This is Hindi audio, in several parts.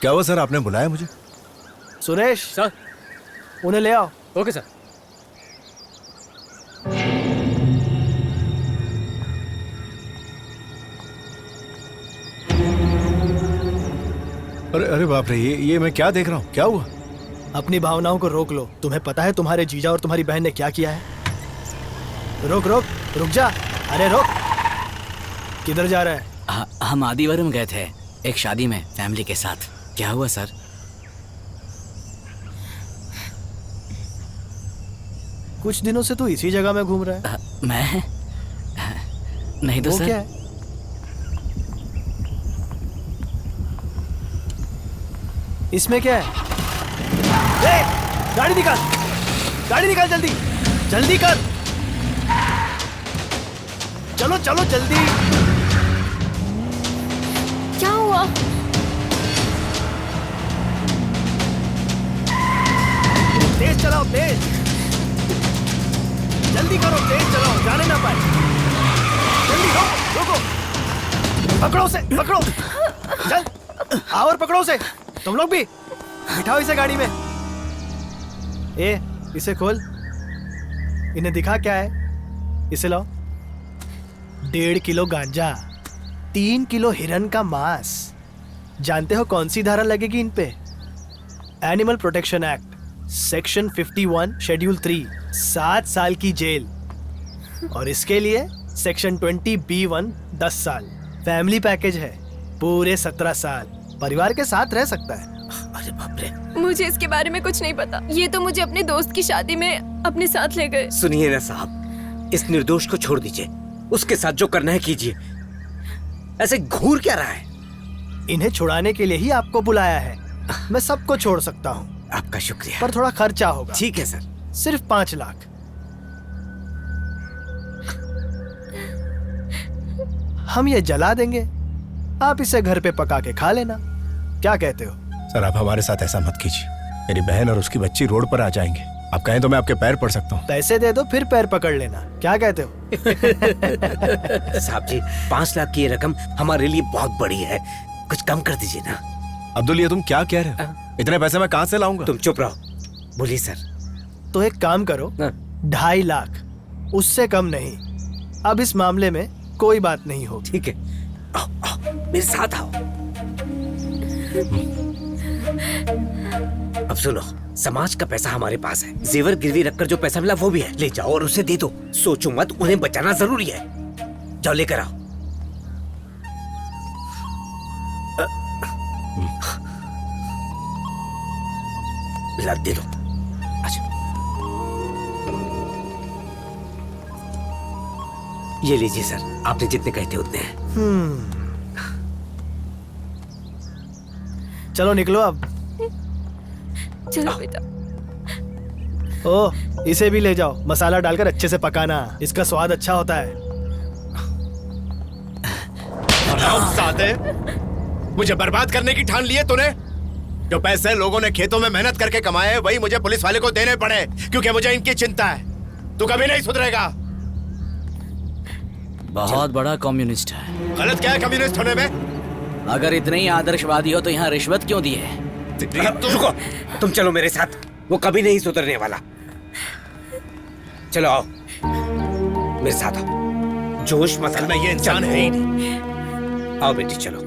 क्या हुआ सर, आपने बुलाया मुझे? सुरेश सर। उन्हें ले आओ। Okay sir. अरे अरे बाप रे, ये मैं क्या देख रहा हूँ? क्या हुआ? अपनी भावनाओं को रोक लो। तुम्हें पता है तुम्हारे जीजा और तुम्हारी बहन ने क्या किया है? रुक रुक रुक जा। अरे रुक, किधर जा रहा है? हम आदिवारम गए थे एक शादी में फैमिली के साथ। क्या हुआ सर? कुछ दिनों से तू इसी जगह में घूम रहा है। मैं नहीं तो वो सर। क्या है? इसमें क्या है? गाड़ी निकाल, गाड़ी निकाल, जल्दी जल्दी कर। चलो चलो जल्दी। क्या हुआ? तेज चलाओ, तेज जल्दी करो, तेज चलाओ, जाने ना पाए। जल्दी रोको रोको, पकड़ो उसे, पकड़ो। चल आओ और पकड़ो उसे। तुम लोग भी बिठाओ इसे गाड़ी में। इसे खोल। इन्हें दिखा क्या है। इसे लाओ। 1.5 किलो गांजा, 3 किलो हिरन का मांस। जानते हो कौन सी धारा लगेगी इन पे? Animal protection act section 51 schedule 3, 7 साल की जेल। और इसके लिए सेक्शन 20B1 10 साल। फैमिली पैकेज है, पूरे 17 साल परिवार के साथ रह सकता है। अरे बाप रे। मुझे इसके बारे में कुछ नहीं पता। ये तो मुझे अपने दोस्त की शादी में अपने साथ ले गए। सुनिए ना साहब, इस निर्दोष को छोड़ दीजिए। उसके साथ जो करना है कीजिए। ऐसे घूर क्या रहा है? इन्हें छुड़ाने के लिए ही आपको बुलाया है। मैं सबको छोड़ सकता हूँ, आपका शुक्रिया। पर थोड़ा खर्चा होगा। ठीक है सर। सिर्फ 5 लाख। हम ये जला देंगे, आप इसे घर पे पका के खा लेना। क्या कहते हो? सर आप हमारे साथ ऐसा मत कीजिए। मेरी बहन और उसकी बच्ची रोड पर आ जाएंगे। आप कहें तो मैं आपके पैर पड़ सकता हूँ। पैसे दे दो फिर पैर पकड़ लेना। क्या कहते हो? साहब जी, 5 लाख की ये रकम हमारे लिए बहुत बड़ी है, कुछ कम कर दीजिए ना। अब्दुल, ये तुम क्या कह रहे हो? इतने पैसे मैं कहाँ से लाऊंगा? तुम चुप रहो। बोलिए सर। तो एक काम करो, 2.5 लाख, उससे कम नहीं। अब इस मामले में कोई बात नहीं होगी। ठीक है, आओ, आओ, मेरे साथ आओ। अब सुनो, समाज का पैसा हमारे पास है। जेवर गिरवी रखकर जो पैसा मिला वो भी है। ले जाओ और उसे दे दो। सोचो मत, उन्हें बचाना जरूरी है। जाओ लेकर आओ। ला दे दो। अच्छा, ये लीजिए सर, आपने जितने कहे थे उतने हैं। चलो निकलो अब। चलो बेटा। ओह, इसे भी ले जाओ। मसाला डालकर अच्छे से पकाना, इसका स्वाद अच्छा होता है। सादे, मुझे बर्बाद करने की ठान ली है तूने? जो पैसे लोगों ने खेतों में मेहनत करके कमाए वही मुझे पुलिस वाले को देने पड़े, क्योंकि मुझे इनकी चिंता है। तू कभी नहीं सुधरेगा। बहुत बड़ा कम्युनिस्ट है। गलत क्या है कम्युनिस्ट होने में? अगर इतने ही आदर्शवादी हो तो यहाँ रिश्वत क्यों दी है? रुको, तुम चलो मेरे साथ। वो कभी नहीं सुधरने वाला। चलो आओ, मेरे साथ आओ। जोश मत असल में ये इंसान है ही नहीं। आओ बेटी, चलो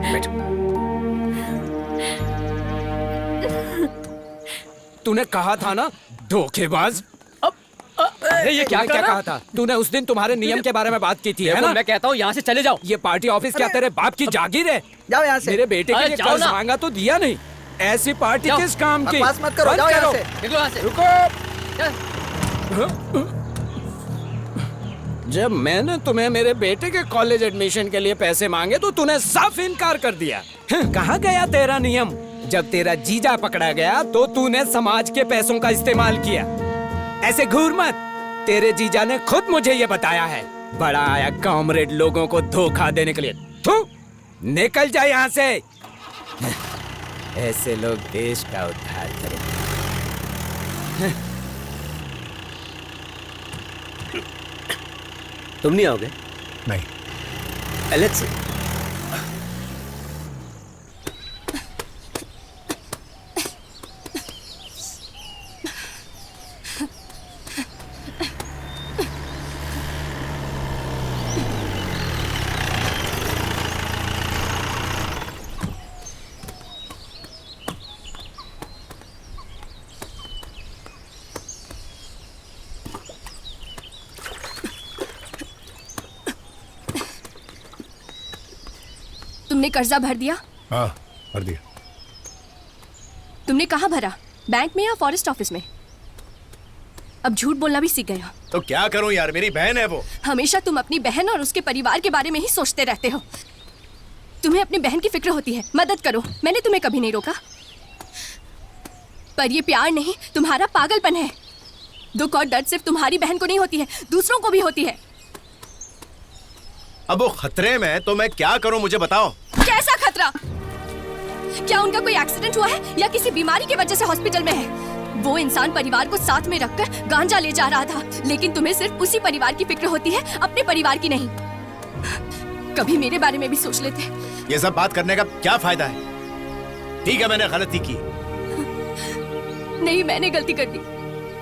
बैठो। तूने कहा था ना, धोखेबाज। ये क्या कहा था? तूने उस दिन तुम्हारे नियम के बारे में बात की थी, है ना? मैं कहता हूँ यहाँ से चले जाओ। ये पार्टी ऑफिस क्या तेरे बाप की जागीर है? जाओ यहाँ से। मेरे बेटे के लिए जाओ कर्ज ना। मांगा तो दिया नहीं। ऐसी पार्टी किस काम की? बकवास मत करो, बंद जाओ यहाँ से। निकलो यहाँ से। रुको। जब मैंने तुम्हें मेरे बेटे के कॉलेज एडमिशन के लिए पैसे मांगे तो तूने साफ इनकार कर दिया। कहाँ गया तेरा नियम? जब तेरा जीजा पकड़ा गया तो तूने समाज के पैसों का इस्तेमाल किया। ऐसे घूर मत। तेरे जीजा ने खुद मुझे ये बताया है। बड़ा आया कॉमरेड लोगों को धोखा देने के लिए। थू, निकल जा यहाँ से। ऐसे लोग देश का उद्धार करें। तुम नहीं आओगे? नहीं। एलेक्स, तुमने कर्जा भर दिया? हाँ, भर दिया। तुमने कहाँ भरा? बैंक में या फॉरेस्ट ऑफिस में? अब झूठ बोलना भी सीख गए हो। तो क्या करूं यार, मेरी बहन है वो। हमेशा तुम अपनी बहन और उसके परिवार के बारे में ही सोचते रहते हो। तुम्हें अपनी बहन की फिक्र होती है, मदद करो। मैंने तुम्हें कभी नहीं रोका, पर ये प्यार नहीं, तुम्हारा पागलपन है। दुख और दर्द सिर्फ तुम्हारी बहन को नहीं होती है, दूसरों को भी होती है। अब वो खतरे में है तो मैं क्या करूं, मुझे बताओ। कैसा खतरा? क्या उनका कोई एक्सीडेंट हुआ है या किसी बीमारी की वजह से हॉस्पिटल में है? वो इंसान परिवार को साथ में रखकर गांजा ले जा रहा था, लेकिन तुम्हें सिर्फ उसी परिवार की फिक्र होती है, अपने परिवार की नहीं। कभी मेरे बारे में भी सोच लेते। ये सब बात करने का क्या फायदा है? ठीक है, मैंने गलती की। नहीं, मैंने गलती कर दी।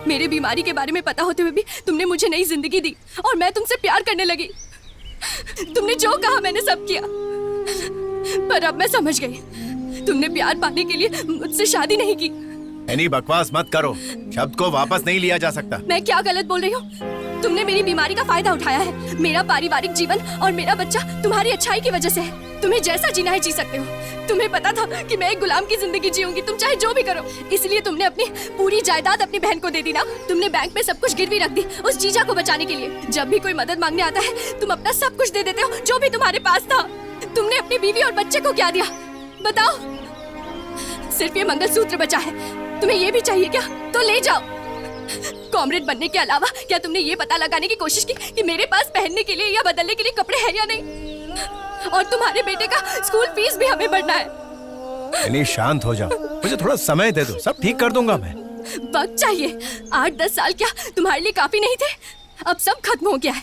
मेरे बीमारी के बारे में पता होते हुए भी तुमने मुझे नई जिंदगी दी और मैं तुमसे प्यार करने लगी। तुमने जो कहा मैंने सब किया, पर अब मैं समझ गई, तुमने प्यार पाने के लिए मुझसे शादी नहीं की। एनी, बकवास मत करो, शब्द को वापस नहीं लिया जा सकता। मैं क्या गलत बोल रही हूँ? तुमने मेरी बीमारी का फायदा उठाया है। मेरा पारिवारिक जीवन और मेरा बच्चा तुम्हारी अच्छाई की वजह से है। तुम्हें जैसा जीना है जी सकते हो। तुम्हें पता था कि मैं एक गुलाम की जिंदगी जीऊंगी, तुम चाहे जो भी करो। इसलिए तुमने अपनी पूरी जायदाद अपनी बहन को दे दी ना। तुमने बैंक में सब कुछ गिरवी रख दी उस जीजा को बचाने के लिए। जब भी कोई मदद मांगने आता है तुम अपना सब कुछ दे देते हो जो भी तुम्हारे पास था। तुमने अपनी बीवी और बच्चे को क्या दिया बताओ? सिर्फ ये मंगलसूत्र बचा है। तुम्हें ये भी चाहिए क्या? तो ले जाओ। कॉमरेड बनने के अलावा क्या तुमने ये पता लगाने की कोशिश की कि मेरे पास पहनने के लिए या बदलने के लिए कपड़े हैं या नहीं? और तुम्हारे बेटे का स्कूल फीस भी हमें भरना है। एनी, शांत हो जाओ, मुझे थोड़ा समय दे दो, सब ठीक कर दूंगा मैं। वक्त चाहिए। 8-10 साल क्या तुम्हारे लिए काफी नहीं थे? अब सब खत्म हो गया है।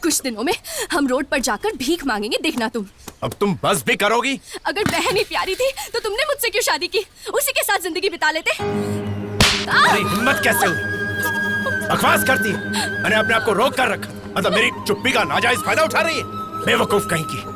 कुछ दिनों में हम रोड पर जाकर भीख मांगेंगे, देखना तुम। अब तुम बस भी करोगी? अगर बहन ही प्यारी थी तो तुमने मुझसे क्यों शादी की? उसी के साथ जिंदगी बिता लेते। अरे हिम्मत कैसे हुई? बकवास करती है। मैंने अपने आप को रोक कर रखा, मतलब मेरी चुप्पी का नाजायज फायदा उठा रही है। बेवकूफ कहीं की।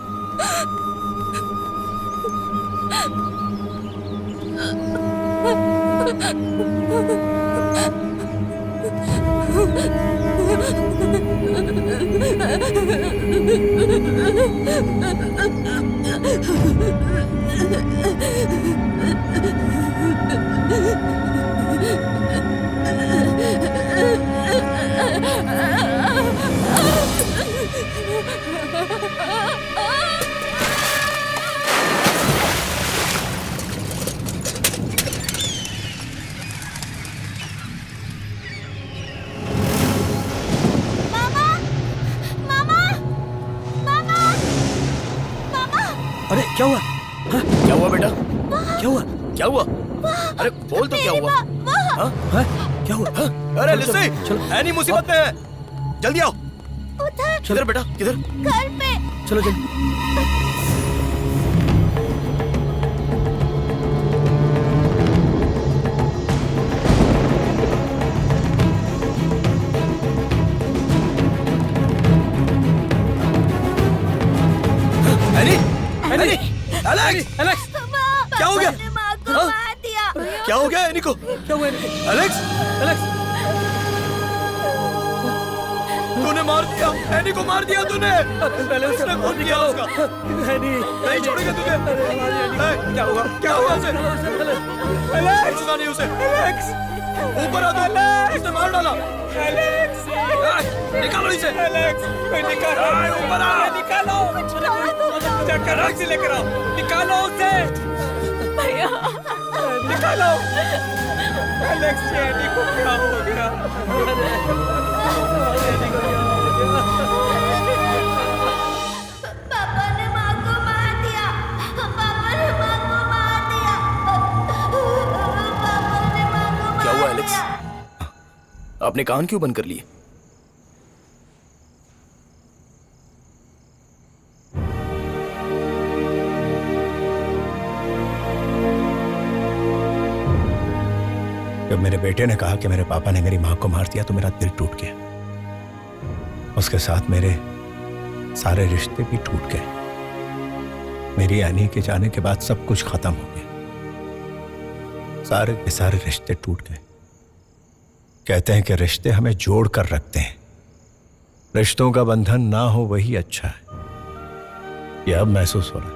अरे क्या हुआ? क्या हुआ बेटा? क्या हुआ? क्या हुआ? अरे बोल तो, क्या हुआ? हाँ? हाँ? क्या हुआ? हाँ? अरे चलो, लिसी, चलो। एनी मुसीबत में है, जल्दी आओ। किधर बेटा, किधर? घर पे। चलो जल्दी। एनी, एनी, एलेक्स, एलेक्स, क्या हो गया? माँ को हाँ? मार दिया। क्या हो गया एनी को? क्या हुआ? एलेक्स, एलेक्स, तूने मार दिया, एनी को मार दिया तूने। पहले उसे उसने खून किया उसका। नहीं छोड़ेगा तुझे। क्या हुआ? क्या हुआ उसे? एलेक्स, छोड़ूंगा नहीं उसे। एलेक्स, ऊपर आ तू। उसने मार डाला। एलेक्स, निकालो इसे। एलेक्स, निकालो, ऊपर आ। निकालो, जाकर टैक्सी लेकर आओ। निकालो उसे। भैया, निकालो। एलेक्स, एनी को क्या हो गया? पापा ने माँ को मार दिया। पापा ने माँ को मार दिया। पापा ने माँ को मार क्या हुआ एलेक्स? दिया। आपने कान क्यों बंद कर लिए? जब मेरे बेटे ने कहा कि मेरे पापा ने मेरी माँ को मार दिया तो मेरा दिल टूट गया। उसके साथ मेरे सारे रिश्ते भी टूट गए। मेरी एनी के जाने के बाद सब कुछ खत्म हो गया। सारे के सारे रिश्ते टूट गए। कहते हैं कि रिश्ते हमें जोड़ कर रखते हैं। रिश्तों का बंधन ना हो वही अच्छा है। यह अब महसूस हो रहा है।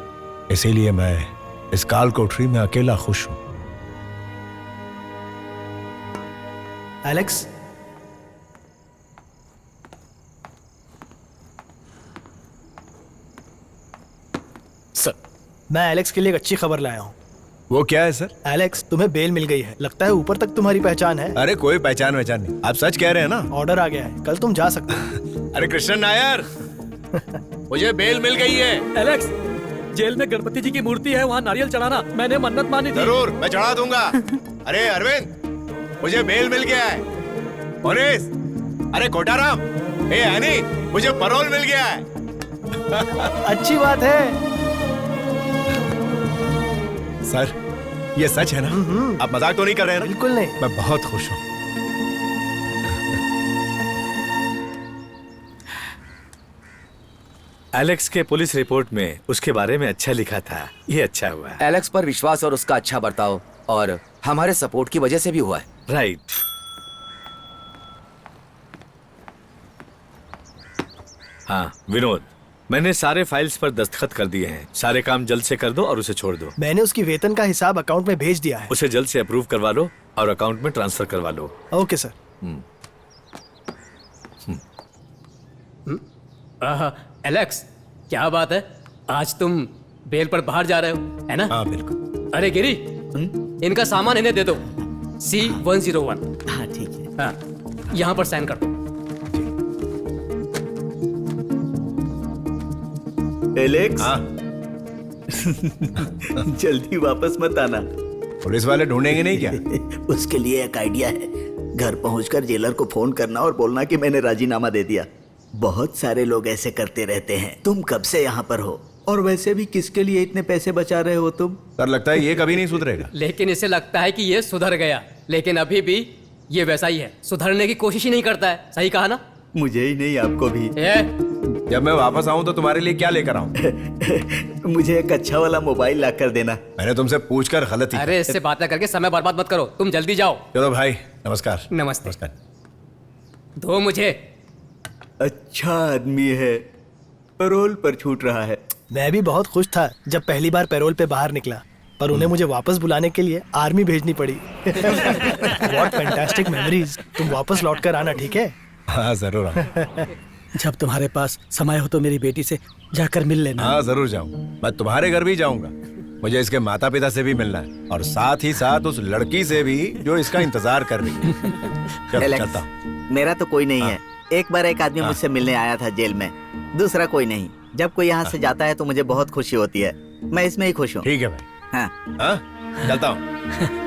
इसीलिए मैं इस काल कोठरी में अकेला खुश हूं। एलेक्स, सर, मैं एलेक्स के लिए एक अच्छी खबर लाया हूँ। वो क्या है सर? एलेक्स, तुम्हें बेल मिल गई है। लगता है ऊपर तक तुम्हारी पहचान है। अरे कोई पहचान नहीं, आप सच कह रहे हैं ना? ऑर्डर आ गया है, कल तुम जा सकते हो। अरे कृष्ण नायर, मुझे बेल मिल गई है। एलेक्स, जेल में गणपति जी की मूर्ति है, वहाँ नारियल चढ़ाना। मैंने मन्नत मानी थी। जरूर, मैं चढ़ा दूंगा। अरे अरविंद, मुझे बेल मिल गया है। मोनिस, अरे कोटाराम, ए हनी, मुझे पैरोल मिल गया है। अच्छी बात है। सर, ये सच है ना? आप मजाक तो नहीं कर रहे हैं ना? बिल्कुल नहीं। मैं बहुत खुश हूँ। एलेक्स के पुलिस रिपोर्ट में उसके बारे में अच्छा लिखा था। ये अच्छा हुआ। एलेक्स पर विश्वास और उसका अच्छा बर्ताव और हमारे सपोर्ट की वजह से भी हुआ है। राइट। हाँ विनोद, मैंने सारे फाइल्स पर दस्तखत कर दिए हैं। सारे काम जल्द से कर दो और उसे छोड़ दो। मैंने उसकी वेतन का हिसाब अकाउंट में भेज दिया है। उसे जल्द से अप्रूव करवा लो और अकाउंट में ट्रांसफर करवा लो। Okay sir. एलेक्स, क्या बात है, आज तुम बेल पर बाहर जा रहे हो, है ना? हाँ बिल्कुल। अरे गिरी, इनका सामान इन्हें दे दो। C101। हाँ ठीक है। हाँ, यहाँ पर साइन कर दो। एलेक्स, हाँ, जल्दी वापस मत आना। पुलिस वाले ढूंढेंगे नहीं क्या? उसके लिए एक आइडिया है। घर पहुंचकर जेलर को फोन करना और बोलना कि मैंने राजीनामा दे दिया। बहुत सारे लोग ऐसे करते रहते हैं। तुम कब से यहाँ पर हो? और वैसे भी किसके लिए इतने पैसे बचा रहे हो तुम? सर, लगता है ये कभी नहीं सुधरेगा। लेकिन इसे लगता है कि ये सुधर गया, लेकिन अभी भी ये वैसा ही है। सुधरने की कोशिश ही नहीं करता है। सही कहा ना? मुझे ही नहीं, आपको भी। जब मैं वापस आऊं तो तुम्हारे लिए क्या लेकर आऊं? मुझे एक अच्छा वाला मोबाइल ला कर देना। मैंने तुमसे पूछकर गलती। अरे इससे बातें करके समय बर्बाद मत करो, तुम जल्दी जाओ। चलो भाई, नमस्कार। नमस्ते। नमस्कार। दो मुझे। अच्छा आदमी है, पैरोल पर छूट रहा है। मैं भी बहुत खुश था जब पहली बार पैरोल पे बाहर निकला, पर उन्हें मुझे वापस बुलाने के लिए आर्मी भेजनी पड़ी। What fantastic memories। तुम वापस लौट कर आना, ठीक है? हाँ जरूर। जब तुम्हारे पास समय हो तो मेरी बेटी से जाकर मिल लेना। हाँ जरूर जाऊँ। मैं तुम्हारे घर भी जाऊंगा। मुझे इसके माता पिता से भी मिलना है और साथ ही साथ उस लड़की से भी जो इसका इंतजार कर रही है। एलेक्स, चलता हूँ। मेरा तो कोई नहीं है। एक बार एक आदमी मुझसे मिलने आया था जेल में, दूसरा कोई नहीं। जब कोई यहाँ से जाता है तो मुझे बहुत खुशी होती है। मैं इसमें ही खुश हूँ। ठीक है भाई। हाँ। हाँ, चलता हूँ।